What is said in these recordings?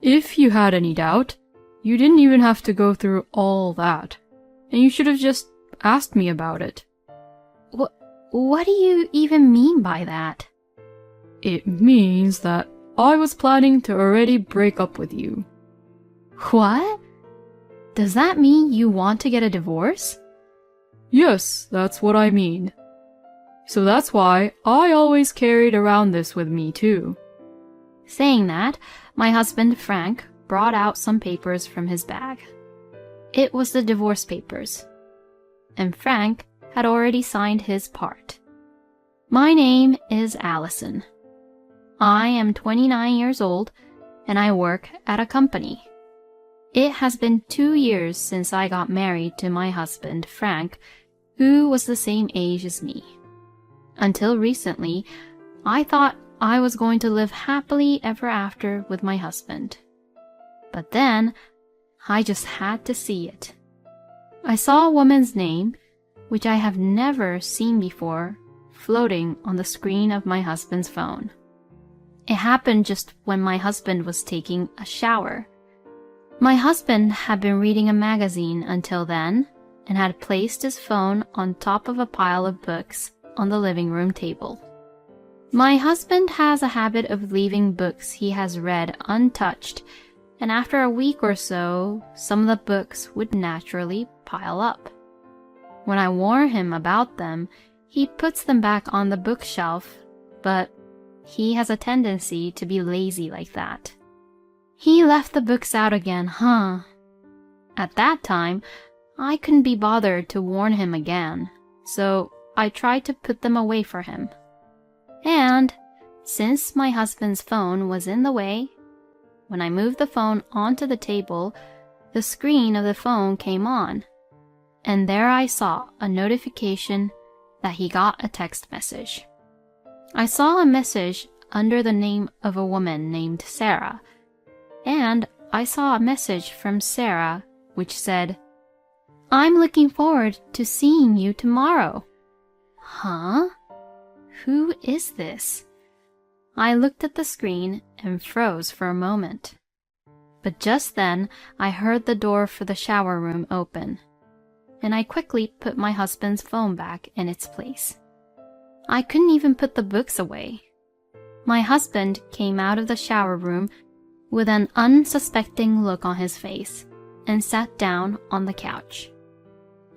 If you had any doubt, you didn't even have to go through all that, and you should have just asked me about it. What do you even mean by that? It means that I was planning to already break up with you. What? Does that mean you want to get a divorce? Yes, that's what I mean. So that's why I always carried around this with me too. Saying that, my husband Frank brought out some papers from his bag. It was the divorce papers. And Frank had already signed his part. My name is Allison. I am 29 years old and I work at a company. It has been 2 years since I got married to my husband Frank, who was the same age as me. Until recently, I thought I was going to live happily ever after with my husband. But then, I just had to see it. I saw a woman's name, which I have never seen before, floating on the screen of my husband's phone. It happened just when my husband was taking a shower. My husband had been reading a magazine until then and had placed his phone on top of a pile of books on the living room table. My husband has a habit of leaving books he has read untouched, and after a week or so, some of the books would naturally pile up. When I warn him about them, he puts them back on the bookshelf, but he has a tendency to be lazy like that. He left the books out again, huh? At that time, I couldn't be bothered to warn him again, so I tried to put them away for him. And since my husband's phone was in the way, when I moved the phone onto the table, the screen of the phone came on, and there I saw a notification that he got a text message. I saw a message under the name of a woman named Sarah, and I saw a message from Sarah which said, "I'm looking forward to seeing you tomorrow." Huh? Who is this? I looked at the screen and froze for a moment. But just then, I heard the door for the shower room open, and I quickly put my husband's phone back in its place. I couldn't even put the books away. My husband came out of the shower room with an unsuspecting look on his face and sat down on the couch.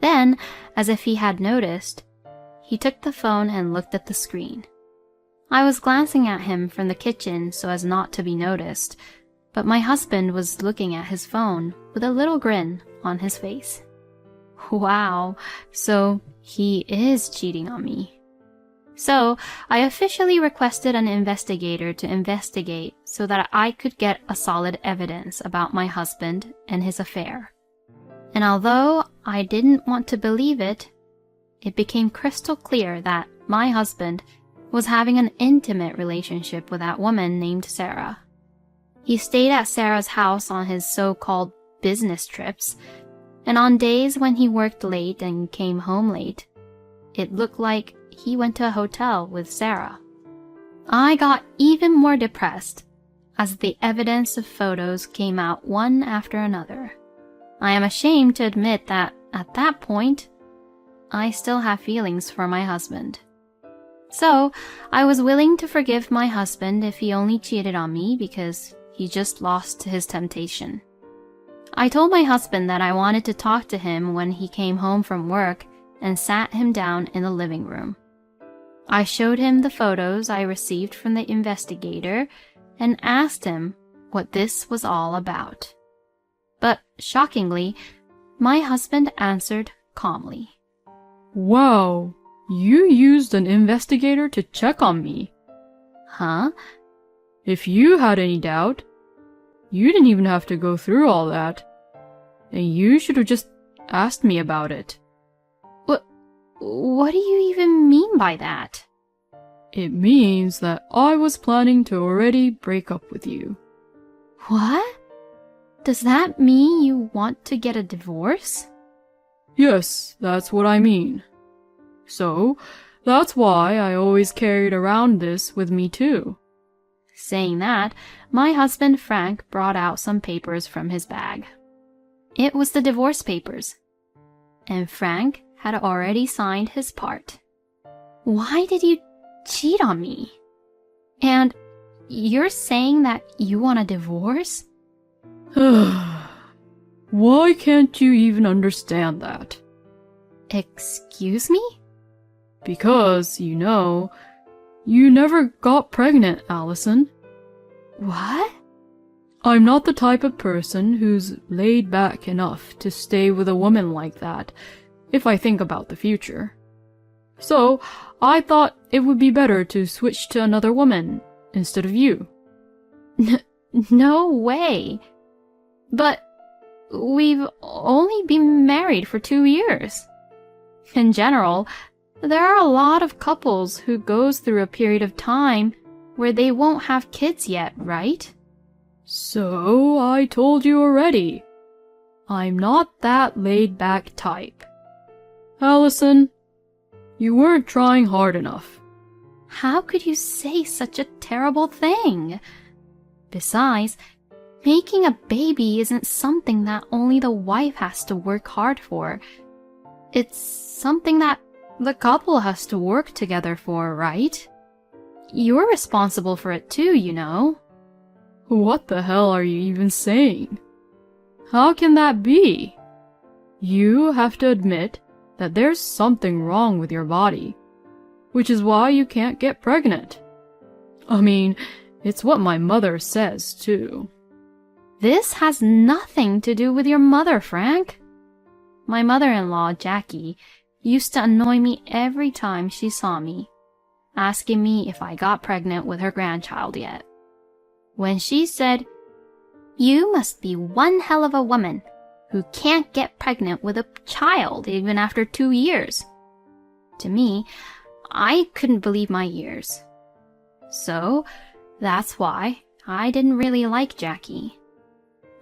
Then, as if he had noticed, he took the phone and looked at the screen. I was glancing at him from the kitchen so as not to be noticed, but my husband was looking at his phone with a little grin on his face. Wow, so he is cheating on me. So I officially requested an investigator to investigate so that I could get a solid evidence about my husband and his affair. And although I didn't want to believe it, it became crystal clear that my husband was having an intimate relationship with that woman named Sarah. He stayed at Sarah's house on his so-called business trips, and on days when he worked late and came home late, it looked like he went to a hotel with Sarah. I got even more depressed as the evidence of photos came out one after another. I am ashamed to admit that at that point, I still have feelings for my husband. So, I was willing to forgive my husband if he only cheated on me because he just lost to his temptation. I told my husband that I wanted to talk to him when he came home from work and sat him down in the living room. I showed him the photos I received from the investigator and asked him what this was all about. But shockingly, my husband answered calmly. Wow, you used an investigator to check on me. Huh? If you had any doubt, you didn't even have to go through all that. And you should have just asked me about it. What do you even mean by that? It means that I was planning to already break up with you. What? Does that mean you want to get a divorce? Yes, that's what I mean. So, that's why I always carried around this with me too. Saying that, my husband Frank brought out some papers from his bag. It was the divorce papers, and Frank had already signed his part. Why did you cheat on me? And you're saying that you want a divorce? Why can't you even understand that? Excuse me? Because, you know, you never got pregnant, Allison. What? I'm not the type of person who's laid back enough to stay with a woman like that, if I think about the future. So, I thought it would be better to switch to another woman instead of you. No way. But we've only been married for 2 years. In general, there are a lot of couples who goes through a period of time where they won't have kids yet, right? So, I told you already. I'm not that laid-back type. Allison, you weren't trying hard enough. How could you say such a terrible thing? Besides, making a baby isn't something that only the wife has to work hard for. It's something that the couple has to work together for, right? You're responsible for it too, you know. What the hell are you even saying? How can that be? You have to admit that there's something wrong with your body, which is why you can't get pregnant. I mean, it's what my mother says, too. This has nothing to do with your mother, Frank. My mother-in-law, Jackie, used to annoy me every time she saw me, asking me if I got pregnant with her grandchild yet. When she said, "You must be one hell of a woman who can't get pregnant with a child even after 2 years." To me, I couldn't believe my ears. So, that's why I didn't really like Jackie.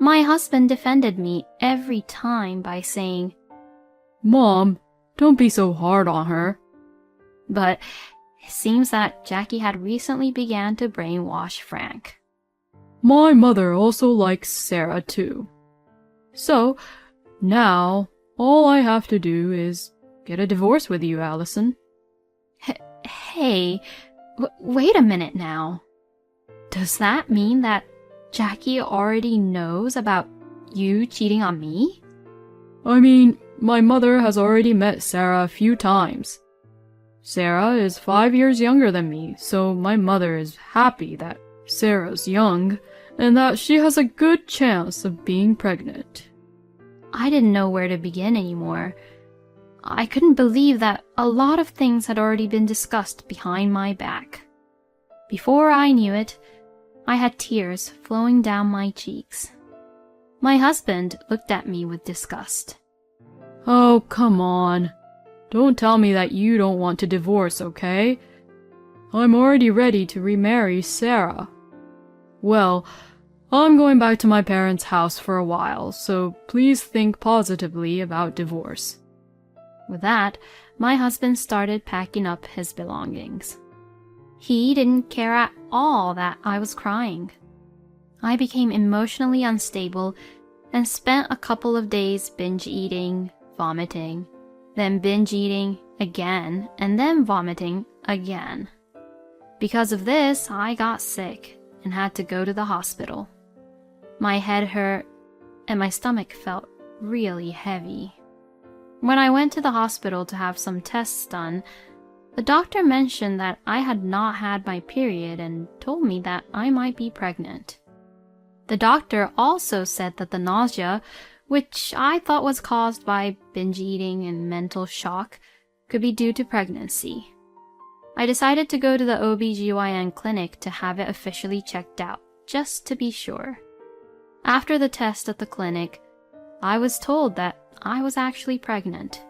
My husband defended me every time by saying, Mom, don't be so hard on her. But it seems that Jackie had recently began to brainwash Frank. My mother also likes Sarah too. So, now, all I have to do is get a divorce with you, Allison. Hey, wait a minute now. Does that mean that Jackie already knows about you cheating on me? I mean, my mother has already met Sarah a few times. Sarah is 5 years younger than me, so my mother is happy that Sarah's young, and that she has a good chance of being pregnant. I didn't know where to begin anymore. I couldn't believe that a lot of things had already been discussed behind my back. Before I knew it, I had tears flowing down my cheeks. My husband looked at me with disgust. Oh, come on. Don't tell me that you don't want to divorce, okay? I'm already ready to remarry Sarah. Well, I'm going back to my parents' house for a while, so please think positively about divorce. With that, my husband started packing up his belongings. He didn't care at all that I was crying. I became emotionally unstable and spent a couple of days binge eating, vomiting, then binge eating again, and then vomiting again. Because of this, I got sick and had to go to the hospital. My head hurt and my stomach felt really heavy. When I went to the hospital to have some tests done, the doctor mentioned that I had not had my period and told me that I might be pregnant. The doctor also said that the nausea, which I thought was caused by binge eating and mental shock, could be due to pregnancy. I decided to go to the OBGYN clinic to have it officially checked out, just to be sure. After the test at the clinic, I was told that I was actually pregnant.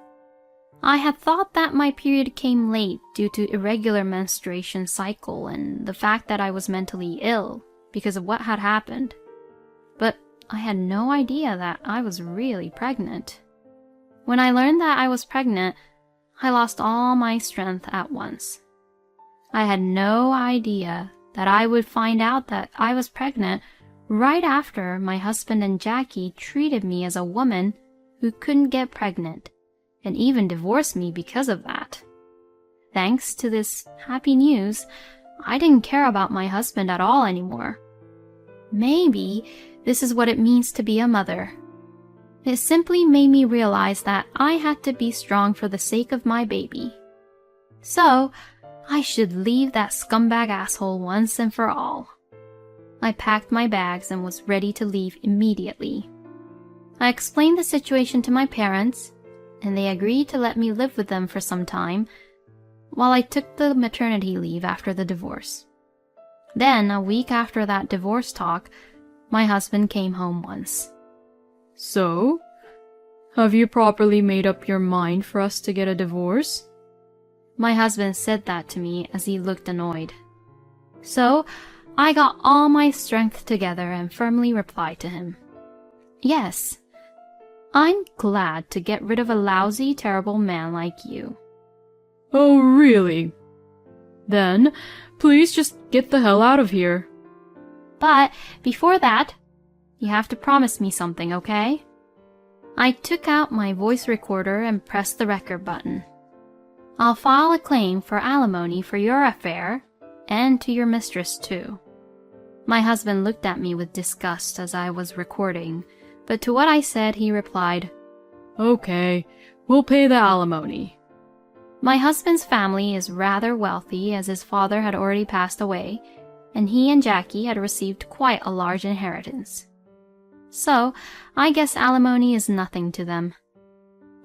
I had thought that my period came late due to irregular menstruation cycle and the fact that I was mentally ill because of what had happened. But I had no idea that I was really pregnant. When I learned that I was pregnant, I lost all my strength at once. I had no idea that I would find out that I was pregnant right after my husband and Jackie treated me as a woman who couldn't get pregnant and even divorced me because of that. Thanks to this happy news, I didn't care about my husband at all anymore. Maybe this is what it means to be a mother. It simply made me realize that I had to be strong for the sake of my baby. So, I should leave that scumbag asshole once and for all. I packed my bags and was ready to leave immediately. I explained the situation to my parents, and they agreed to let me live with them for some time while I took the maternity leave after the divorce. Then, a week after that divorce talk, my husband came home once. So, have you properly made up your mind for us to get a divorce? My husband said that to me as he looked annoyed. So, I got all my strength together and firmly replied to him, "Yes, I'm glad to get rid of a lousy, terrible man like you." Oh, really? Then, please just get the hell out of here. But before that, you have to promise me something, okay? I took out my voice recorder and pressed the record button. "I'll file a claim for alimony for your affair, and to your mistress too." My husband looked at me with disgust as I was recording, but to what I said he replied, Okay, we'll pay the alimony. My husband's family is rather wealthy as his father had already passed away, and he and Jackie had received quite a large inheritance. So, I guess alimony is nothing to them.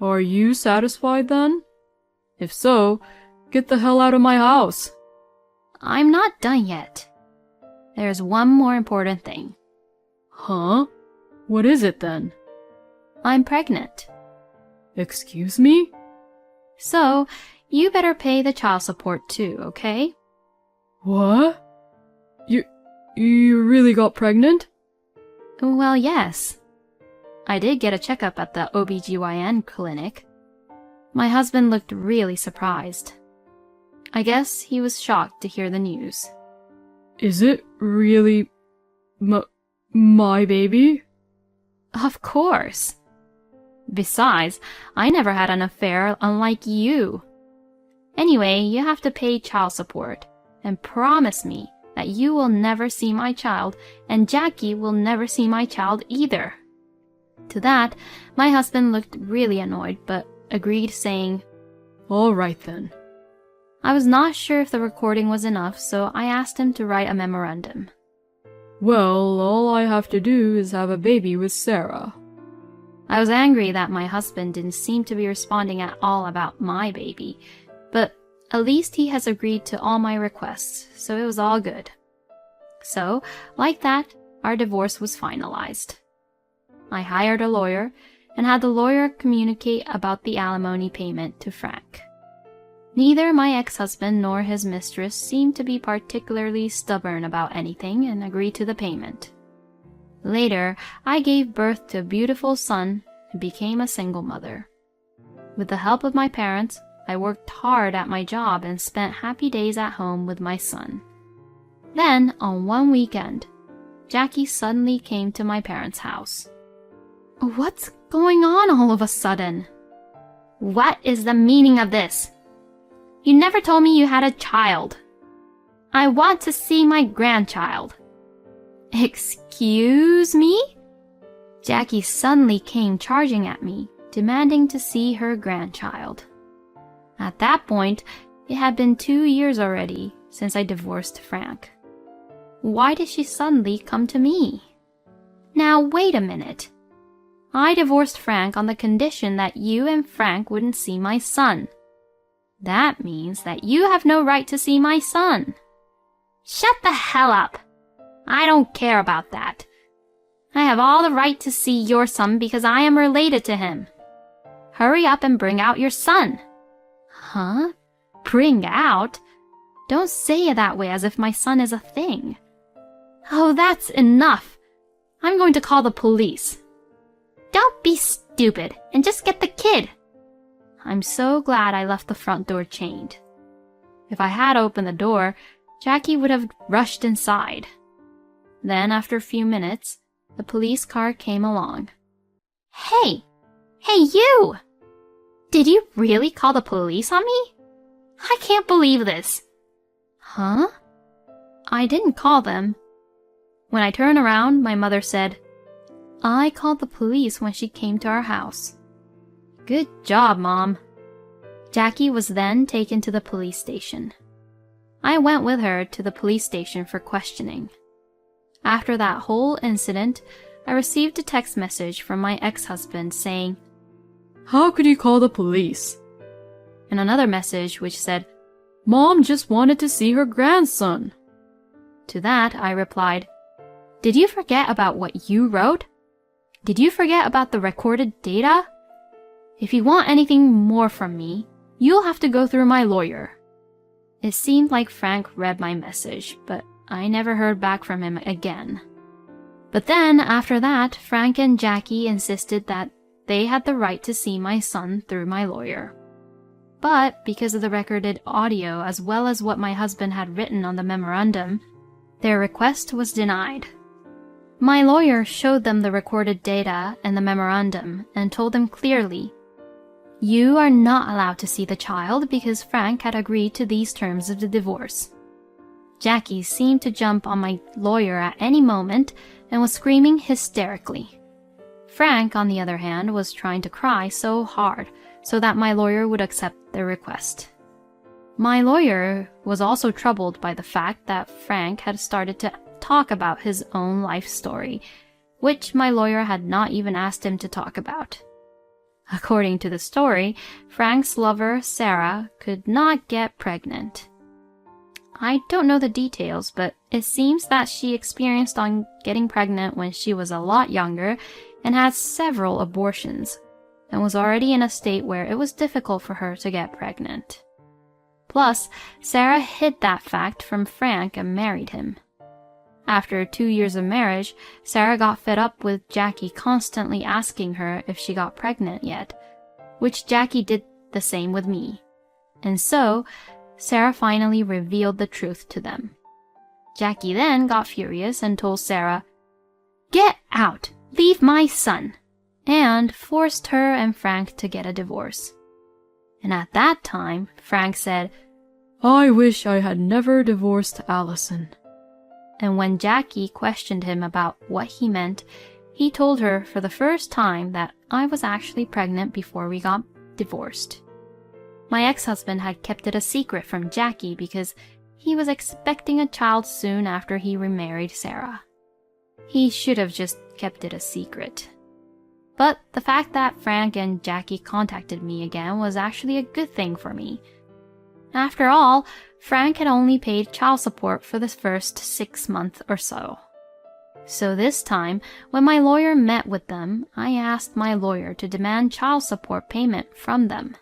Are you satisfied then? If so, get the hell out of my house. I'm not done yet. There's one more important thing. Huh? What is it then? I'm pregnant. Excuse me? So, you better pay the child support too, okay? What? You really got pregnant? Well, yes. I did get a checkup at the OBGYN clinic. My husband looked really surprised. I guess he was shocked to hear the news. Is it really my baby? Of course. Besides, I never had an affair unlike you. Anyway, you have to pay child support and promise me that you will never see my child and Jackie will never see my child either. To that, my husband looked really annoyed but agreed, saying, All right then. I was not sure if the recording was enough, so I asked him to write a memorandum. Well, all I have to do is have a baby with Sarah. I was angry that my husband didn't seem to be responding at all about my baby, but at least he has agreed to all my requests, so it was all good. So, like that, our divorce was finalized. I hired a lawyer and had the lawyer communicate about the alimony payment to Frank. Neither my ex-husband nor his mistress seemed to be particularly stubborn about anything and agreed to the payment. Later, I gave birth to a beautiful son and became a single mother. With the help of my parents, I worked hard at my job and spent happy days at home with my son. Then, on one weekend, Jackie suddenly came to my parents' house. What's going on all of a sudden? What is the meaning of this? You never told me you had a child. I want to see my grandchild. Excuse me? Jackie suddenly came charging at me, demanding to see her grandchild. At that point, it had been 2 years already since I divorced Frank. Why did she suddenly come to me? Now, wait a minute. I divorced Frank on the condition that you and Frank wouldn't see my son. That means that you have no right to see my son. Shut the hell up. I don't care about that. I have all the right to see your son because I am related to him. Hurry up and bring out your son. Huh? Bring out? Don't say it that way as if my son is a thing. Oh, that's enough. I'm going to call the police. Don't be stupid and just get the kid. I'm so glad I left the front door chained. If I had opened the door, Jackie would have rushed inside. Then, after a few minutes, the police car came along. Hey! Hey, you! Did you really call the police on me? I can't believe this. Huh? I didn't call them. When I turned around, my mother said, I called the police when she came to our house. Good job, Mom. Jackie was then taken to the police station. I went with her to the police station for questioning. After that whole incident, I received a text message from my ex-husband saying, How could you call the police? And another message which said, Mom just wanted to see her grandson. To that, I replied, Did you forget about what you wrote? Did you forget about the recorded data? If you want anything more from me, you'll have to go through my lawyer. It seemed like Frank read my message, but I never heard back from him again. But then, after that, Frank and Jackie insisted that they had the right to see my son through my lawyer. But because of the recorded audio as well as what my husband had written on the memorandum, their request was denied. My lawyer showed them the recorded data and the memorandum and told them clearly, You are not allowed to see the child because Frank had agreed to these terms of the divorce. Jackie seemed to jump on my lawyer at any moment and was screaming hysterically. Frank, on the other hand, was trying to cry so hard so that my lawyer would accept their request. My lawyer was also troubled by the fact that Frank had started to talk about his own life story, which my lawyer had not even asked him to talk about. According to the story, Frank's lover, Sarah, could not get pregnant. I don't know the details, but it seems that she experienced on getting pregnant when she was a lot younger and had several abortions, and was already in a state where it was difficult for her to get pregnant. Plus, Sarah hid that fact from Frank and married him. After 2 years of marriage, Sarah got fed up with Jackie constantly asking her if she got pregnant yet, which Jackie did the same with me. And so, Sarah finally revealed the truth to them. Jackie then got furious and told Sarah, Get out! Leave my son! And forced her and Frank to get a divorce. And at that time, Frank said, I wish I had never divorced Allison. And when Jackie questioned him about what he meant, he told her for the first time that I was actually pregnant before we got divorced. My ex-husband had kept it a secret from Jackie because he was expecting a child soon after he remarried Sarah. He should have just kept it a secret. But the fact that Frank and Jackie contacted me again was actually a good thing for me. After all, Frank had only paid child support for the first 6 months or so. So this time, when my lawyer met with them, I asked my lawyer to demand child support payment from them.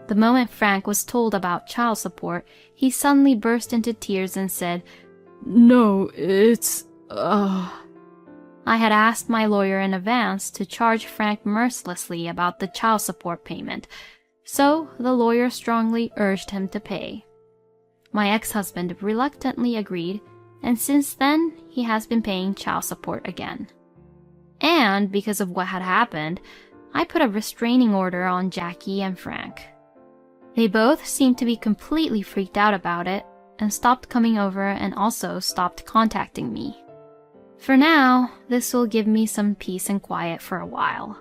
The moment Frank was told about child support, he suddenly burst into tears and said, No, I had asked my lawyer in advance to charge Frank mercilessly about the child support payment, so the lawyer strongly urged him to pay. My ex-husband reluctantly agreed, and since then he has been paying child support again. And because of what had happened, I put a restraining order on Jackie and Frank. They both seemed to be completely freaked out about it and stopped coming over and also stopped contacting me. For now, this will give me some peace and quiet for a while.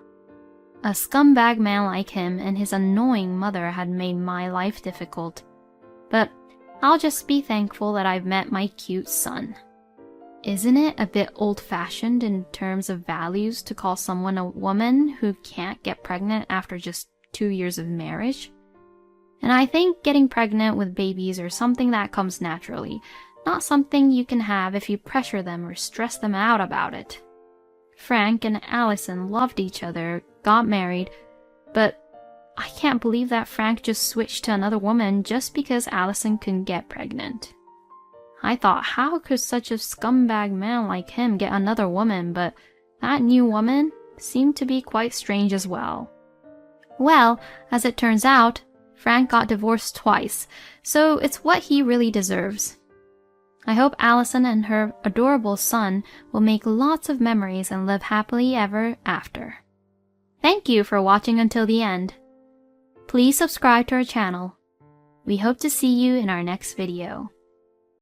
A scumbag man like him and his annoying mother had made my life difficult, but I'll just be thankful that I've met my cute son. Isn't it a bit old-fashioned in terms of values to call someone a woman who can't get pregnant after just 2 years of marriage? And I think getting pregnant with babies are something that comes naturally, not something you can have if you pressure them or stress them out about it. Frank and Allison loved each other, got married, but I can't believe that Frank just switched to another woman just because Allison couldn't get pregnant. I thought, how could such a scumbag man like him get another woman, but that new woman seemed to be quite strange as well. Well, as it turns out, Frank got divorced twice, so it's what he really deserves. I hope Allison and her adorable son will make lots of memories and live happily ever after. Thank you for watching until the end. Please subscribe to our channel. We hope to see you in our next video.